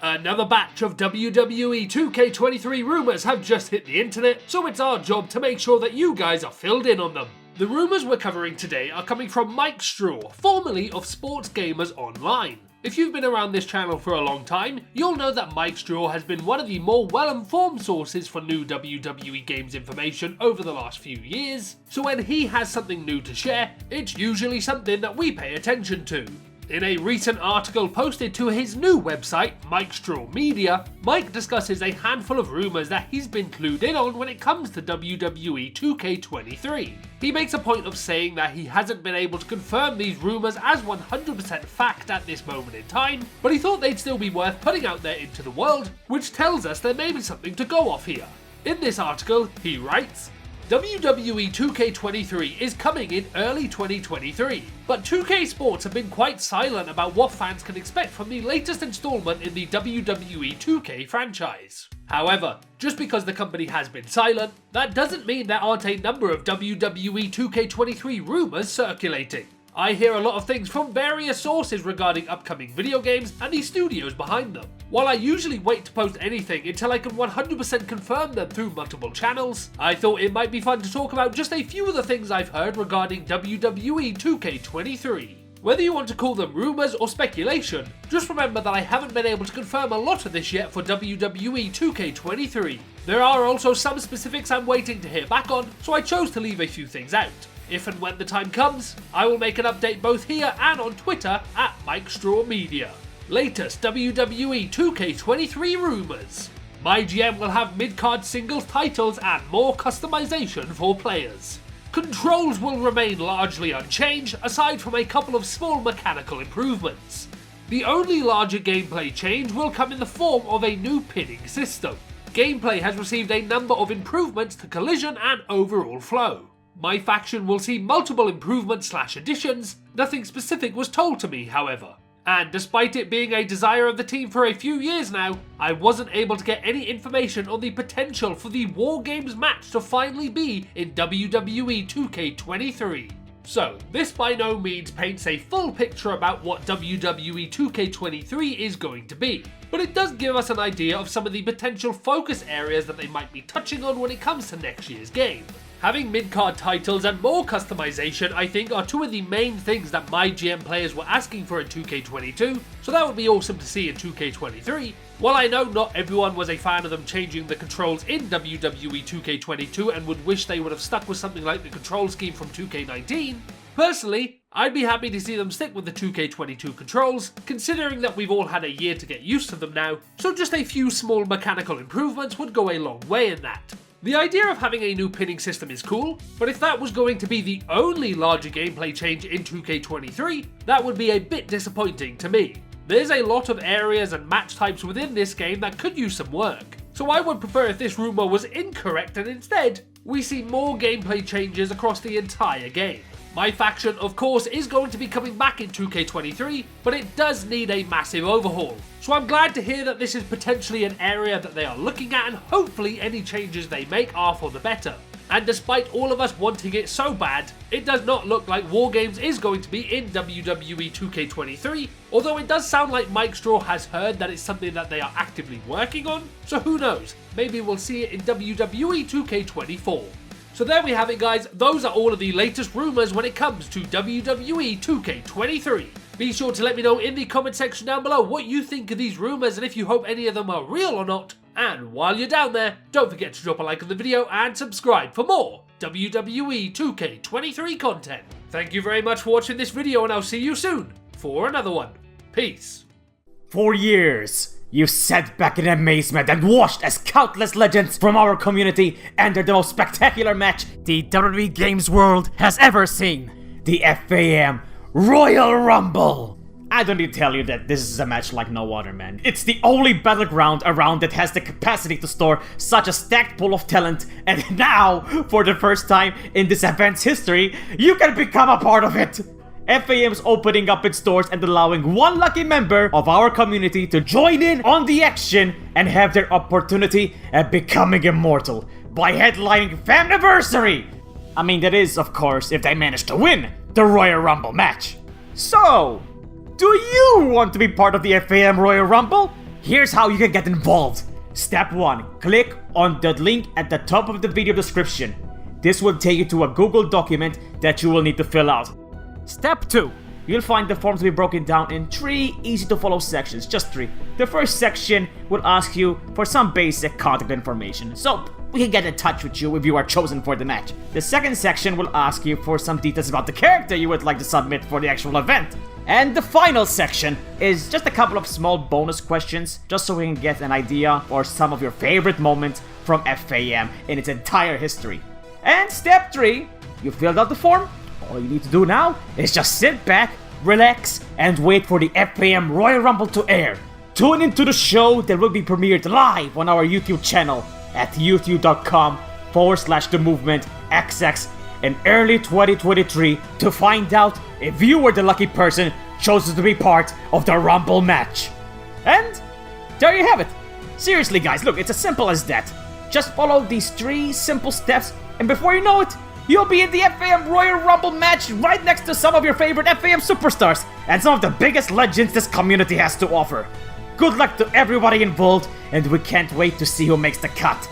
Another batch of WWE 2K23 rumours have just hit the internet, so it's our job to make sure that you guys are filled in on them. The rumours we're covering today are coming from Mike Straw, formerly of Sports Gamers Online. If you've been around this channel for a long time, you'll know that Mike Straw has been one of the more well-informed sources for new WWE games information over the last few years, so when he has something new to share, it's usually something that we pay attention to. In a recent article posted to his new website, Mike Straw Media, Mike discusses a handful of rumours that he's been clued in on when it comes to WWE 2K23. He makes a point of saying that he hasn't been able to confirm these rumours as 100% fact at this moment in time, but he thought they'd still be worth putting out there into the world, which tells us there may be something to go off here. In this article, he writes, WWE 2K23 is coming in early 2023, but 2K Sports have been quite silent about what fans can expect from the latest installment in the WWE 2K franchise. However, just because the company has been silent, that doesn't mean there aren't a number of WWE 2K23 rumours circulating. I hear a lot of things from various sources regarding upcoming video games and the studios behind them. While I usually wait to post anything until I can 100% confirm them through multiple channels, I thought it might be fun to talk about just a few of the things I've heard regarding WWE 2K23. Whether you want to call them rumours or speculation, just remember that I haven't been able to confirm a lot of this yet for WWE 2K23. There are also some specifics I'm waiting to hear back on, so I chose to leave a few things out. If and when the time comes, I will make an update both here and on Twitter at Mike Straw Media. Latest WWE 2K23 rumours. My GM will have mid-card singles titles and more customization for players. Controls will remain largely unchanged, aside from a couple of small mechanical improvements. The only larger gameplay change will come in the form of a new pinning system. Gameplay has received a number of improvements to collision and overall flow. My faction will see multiple improvements/additions, nothing specific was told to me however. And despite it being a desire of the team for a few years now, I wasn't able to get any information on the potential for the War Games match to finally be in WWE 2K23. So, this by no means paints a full picture about what WWE 2K23 is going to be, but it does give us an idea of some of the potential focus areas that they might be touching on when it comes to next year's game. Having mid-card titles and more customization I think are two of the main things that my GM players were asking for in 2K22, so that would be awesome to see in 2K23. While I know not everyone was a fan of them changing the controls in WWE 2K22 and would wish they would have stuck with something like the control scheme from 2K19, personally, I'd be happy to see them stick with the 2K22 controls, considering that we've all had a year to get used to them now, so just a few small mechanical improvements would go a long way in that. The idea of having a new pinning system is cool, but if that was going to be the only larger gameplay change in 2K23, that would be a bit disappointing to me. There's a lot of areas and match types within this game that could use some work, so I would prefer if this rumour was incorrect and instead, we see more gameplay changes across the entire game. My faction, of course, is going to be coming back in 2K23, but it does need a massive overhaul. So I'm glad to hear that this is potentially an area that they are looking at and hopefully any changes they make are for the better. And despite all of us wanting it so bad, it does not look like War Games is going to be in WWE 2K23, although it does sound like Mike Straw has heard that it's something that they are actively working on, so who knows, maybe we'll see it in WWE 2K24. So there we have it guys, those are all of the latest rumours when it comes to WWE 2K23. Be sure to let me know in the comment section down below what you think of these rumours and if you hope any of them are real or not. And while you're down there, don't forget to drop a like on the video and subscribe for more WWE 2K23 content. Thank you very much for watching this video and I'll see you soon for another one. Peace. For years, you sat back in amazement and watched as countless legends from our community entered the most spectacular match the WWE Games world has ever seen. The FAM Royal Rumble! I don't need to tell you that this is a match like no other, man. It's the only battleground around that has the capacity to store such a stacked pool of talent, and now, for the first time in this event's history, you can become a part of it! FAM's opening up its doors and allowing one lucky member of our community to join in on the action and have their opportunity at becoming immortal by headlining Famniversary! I mean, that is, of course, if they manage to win the Royal Rumble match. So, do you want to be part of the FAM Royal Rumble? Here's how you can get involved. Step 1. Click on the link at the top of the video description. This will take you to a Google document that you will need to fill out. Step 2. You'll find the form to be broken down in 3 easy to follow sections, just 3. The first section will ask you for some basic contact information, so we can get in touch with you if you are chosen for the match. The second section will ask you for some details about the character you would like to submit for the actual event. And the final section is just a couple of small bonus questions, just so we can get an idea for some of your favorite moments from FAM in its entire history. And step 3, you filled out the form. All you need to do now is just sit back, relax, and wait for the FAM Royal Rumble to air. Tune into the show that will be premiered live on our YouTube channel at youtube.com/themovementxx in early 2023 to find out if you were the lucky person chosen to be part of the Rumble match. And there you have it. Seriously guys, look, it's as simple as that. Just follow these 3 simple steps, and before you know it, you'll be in the FAM Royal Rumble match right next to some of your favorite FAM superstars and some of the biggest legends this community has to offer. Good luck to everybody involved, and we can't wait to see who makes the cut.